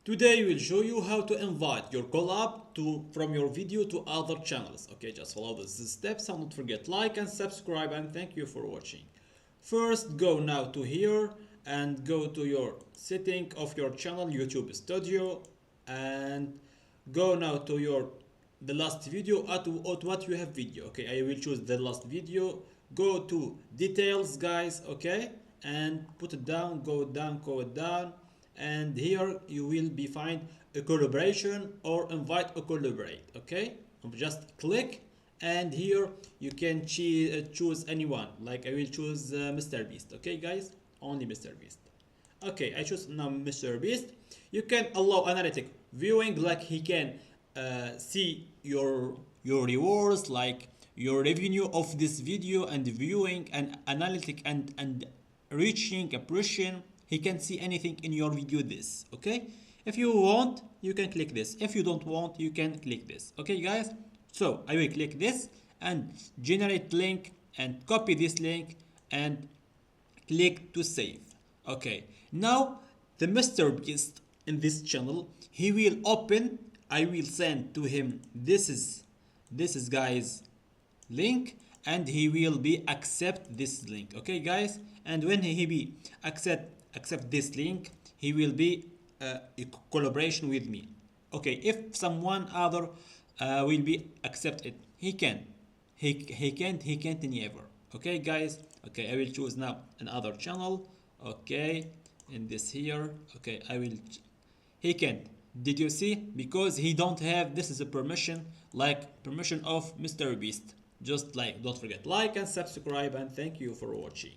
Today we'll show you how to invite your collab from your video to other channels. Okay, just follow these steps and don't forget like and subscribe, and thank you for watching. First, go now to here and go to your setting of your channel YouTube Studio, and go now to your the last video at what you have video. Okay, I will choose the last video. Go to details, guys. Okay, and put it down, go down, and here you will be find a collaboration or invite a collaborate. Okay, just click, and here you can choose anyone. Like I will choose Mr. Beast. Okay, guys, only Mr. Beast. Okay, I choose now Mr. Beast. You can allow analytic viewing, like he can see your rewards, like your revenue of this video, and viewing and analytic and reaching impression. He can see anything in your video. This okay. If you want, you can click this. If you don't want, you can click this. Okay, guys. So I will click this and generate link and copy this link and click to save. Okay, now the Mr. Beast in this channel, he will open. I will send to him this is guys link, and he will be accept this link. Okay, guys, and when he be accept this link, he will be a collaboration with me. Okay, if someone other will be accept it, he can't never. Okay, guys. Okay, I will choose now another channel. Okay, in this here. Okay, I will. He can't. Did you see? Because he don't have. This is a permission, like permission of Mr. Beast. Just like, don't forget like and subscribe, and thank you for watching.